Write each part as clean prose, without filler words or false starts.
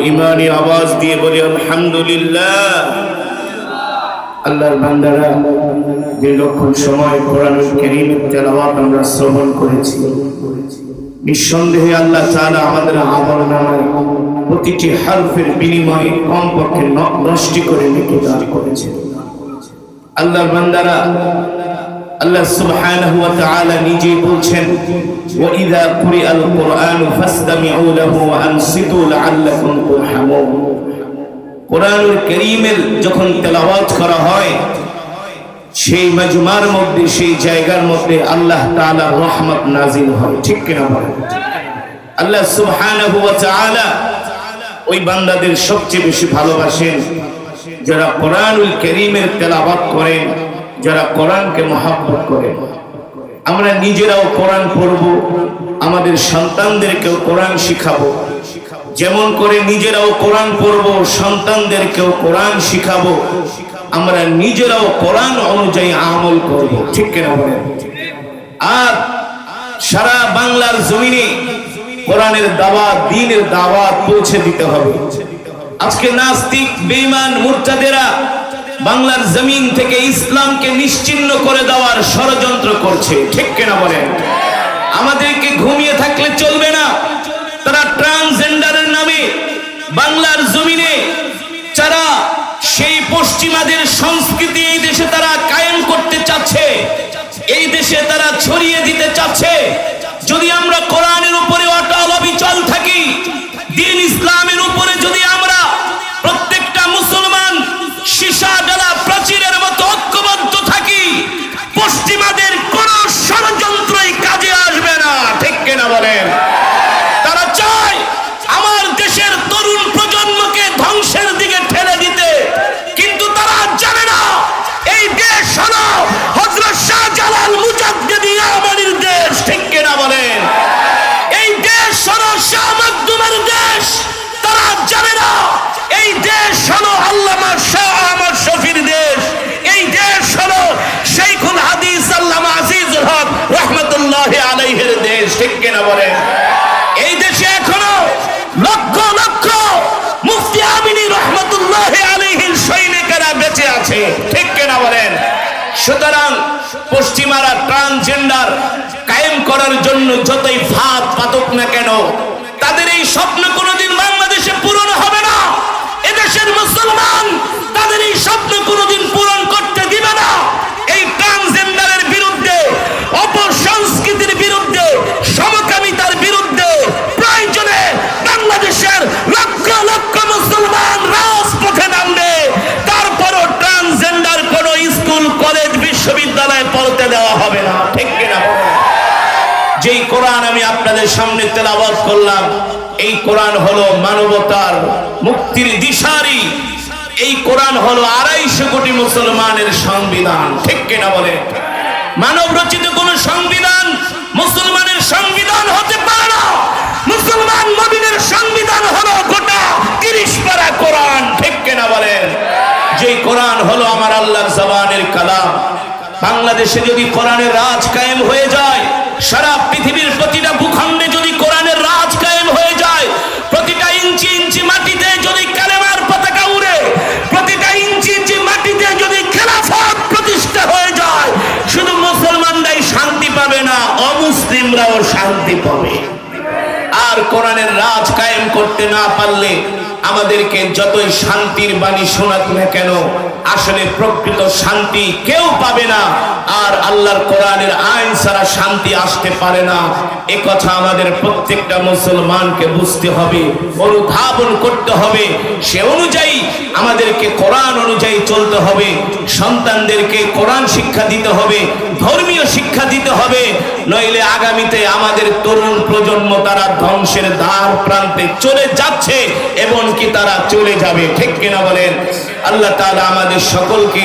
ইমানি আওয়াজ দিয়ে বলি আলহামদুলিল্লাহ। আল্লাহর বান্দারা, দীর্ঘক্ষণ সময় কোরআনুল কারীমের তেলাওয়াত আমরা শ্রবণ করেছি। নিঃসন্দেহে আল্লাহ তাআলা আমাদের আমলনামায় প্রতিটি হরফের বিনিময়ে কমপক্ষে 10টি করে নেকি দান করেছেন। আল্লাহর বান্দারা, আল্লাহ সুবহানাহু ওয়া তাআলা নিজেই বলছেন, ওয়া ইযা কুরিআল কুরআনু ফাসতামিউ লাহু ওয়া আনসিতু লাআল্লাকুম তুরহামুন। কোরআনুল কারীমের যখন তেলাওয়াত করা হয়, সেই মাজমার মধ্যে, সেই জায়গার মধ্যে আল্লাহ তাআলার রহমত নাজিল হয়। ঠিক কিনা বলেন? আল্লাহ সুবহানাহু ওয়া তাআলা ওই বান্দাদের সবচেয়ে বেশি ভালোবাসেন যারা কোরআনুল কারীমের তেলাওয়াত করেন, যারা কোরআনকে মহব্বত করেন। আমরা নিজেরাও কোরআন পড়ব, আমাদের সন্তানদেরকেও কোরআন শিখাবো। যেমন করে নিজেরাও কোরআন পড়ব, সন্তানদেরকেও কোরআন শিখাবো। আমরা নিজেরাও কোরআন অনুযায়ী আমল করব। ঠিক কিনা বলেন? আর সারা বাংলার জমিনে কোরআনের দাওয়াত, দ্বীনের দাওয়াত পৌঁছে দিতে হবে। আজকে নাস্তিক, বেঈমান, মুরতাদেরা বাংলার জমিন থেকে ইসলামকে নিশ্চিহ্ন করে দেওয়ার ষড়যন্ত্র করছে। ঠিক কিনা বলেন? আমাদেরকে ঘুমিয়ে থাকলে চলবে না। তারা ট্রান্সজেন্ডারের নামে বাংলার জমিনে যারা সেই পশ্চিমাদের সংস্কৃতি এই দেশে তারা কায়েম করতে চাচ্ছে, এই দেশে তারা ছড়িয়ে দিতে চাচ্ছে। যদি আমরা কোরআনের উপরে অটল অবিচল থাকি, দ্বীন ইসলামের উপরে যদি আমরা প্রত্যেকটা মুসলমান সীসা ডালা প্রাচীরের মতো ঐক্যবদ্ধ থাকি, পশ্চিমাদের কোন ষড়যন্ত্রই কাজে আসবে না। ঠিক কিনা বলেন? তারা চায় আমার দেশের তরুণ প্রজন্মকে ধ্বংসের দিকে ঠেলে দিতে, কিন্তু তারা জানে না এই দেশ হলো হযরত শাহজালাল মুজাদ্দিদি আমাদের দেশ। ঠিক কিনা বলেন? এই দেশ হলো শাহ মাকদুমের দেশ। তারা জানে না এই দেশ হলো আল্লামা শাহ আহমদ শফীর দেশ। এই দেশ হলো শাইখুল হাদিস আল্লামা আজিজুল হক রাহমাতুল্লাহি আলাইহির দেশ। ঠিক কিনা বলেন? এই দেশে এখনো লক্ষ লক্ষ মুফতি আমিনী রাহমাতুল্লাহি আলাইহির সৈনিকেরা বেঁচে আছে। ঠিক কিনা বলেন? সুতরাং পশ্চিমারা ট্রান্সজেন্ডার কায়েম করার জন্য যতই ফাঁদ পাতক না কেন, তাদের এই স্বপ্ন কোনোদিন বাংলাদেশে পূরণ হবে না। এদেশের মুসলমান তাদের এই স্বপ্ন কোনোদিন পূরণ করতে দিবে না। এই ট্রান্সজেন্ডারের বিরুদ্ধে, অপসংস্কৃতির বিরুদ্ধে, সমকামিতার বিরুদ্ধে প্রয়োজনে বাংলাদেশের লক্ষ লক্ষ মুসলমান রাজপথে নামবে। তারপরও ট্রান্সজেন্ডার কোন স্কুল, কলেজ, বিশ্ববিদ্যালয়ে পড়তে দেওয়া হবে না। ঠিক কিনা? যেই কোরআন আমি আপনাদের সামনে তেলাওয়াত করলাম, এই কোরআন হলো মানবতার মুক্তির দিশারি। এই কোরআন হলো 250 কোটি মুসলমানের সংবিধান। ঠিক কিনা বলে? মানব রচিত কোন সংবিধান মুসলমানের সংবিধান হতে পারে না। মুসলমান নবীদের সংবিধান হলো গোটা 30 পারা কোরআন। ঠিক কিনা বলেন? যেই কোরআন হলো আমার আল্লাহর জবানের কালাম। বাংলাদেশে যদি কোরআনের রাজ কায়েম হয়ে যায়, সারা পৃথিবীর প্রতিটা ভূখণ্ডে যদি কোরআনের রাজ কায়েম হয়ে যায়, প্রতিটা ইঞ্চি ইঞ্চি মাটিতে যদি কালেমার পতাকা উড়ে, প্রতিটা ইঞ্চি ইঞ্চি মাটিতে যদি খেলাফত প্রতিষ্ঠা হয়ে যায়, শুধু মুসলমানরাই শান্তি পাবে না, অমুসলিমরাও শান্তি পাবে। আর কোরআনের রাজ কায়েম করতে না পারলে আমাদেরকে যতই শান্তির বাণী শোনাক না কেন, আসলে প্রকৃত শান্তি কেউ পাবে না। আর আল্লাহর কোরআনের আইন ছাড়া শান্তি আসতে পারে না। এ কথা আমাদের প্রত্যেকটা মুসলমানকে বুঝতে হবে, অনুধাবন করতে হবে। সে অনুযায়ী আমাদেরকে কোরআন অনুযায়ী চলতে হবে। সন্তানদেরকে কোরআন শিক্ষা দিতে হবে, ধর্মীয় শিক্ষা দিতে হবে। নইলে আগামীতে আমাদের তরুণ প্রজন্ম তারা ধ্বংসের দ্বার প্রান্তে চলে যাচ্ছে এবং কি তারা চলে যাবে। ঠিক কিনা বলেন? আল্লাহ তাআলা আমাদের সকলকে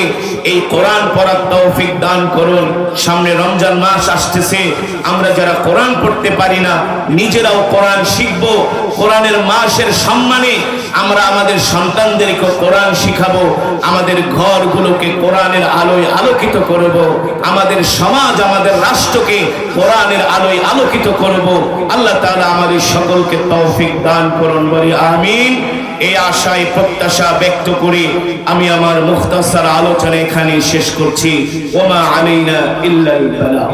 এই কোরআন পড়ার তৌফিক দান করুন। সামনে রমজান মাস আসতেছে, আমরা যারা কোরআন পড়তে পারি না, নিজেরাও কোরআন শিখব। কোরআনের মাসের সম্মানে আমরা আমাদের সন্তানদেরকে কোরআন শিখাবো, আমাদের ঘরগুলোকে কোরআনের আলোয় আলোকিত করব, আমাদের সমাজ আমাদের রাষ্ট্রকে কোরআনের আলোয় আলোকিত করব। আল্লাহ তাআলা আমাদের সকলকে তৌফিক দান করুন, বলি আমিন। এই আশায় প্রত্যাশা ব্যক্ত করি আমি আমার মুখতাসার আলোচনা এখানে শেষ করছি। ওমা আলাইনা ইল্লাল বালাগ।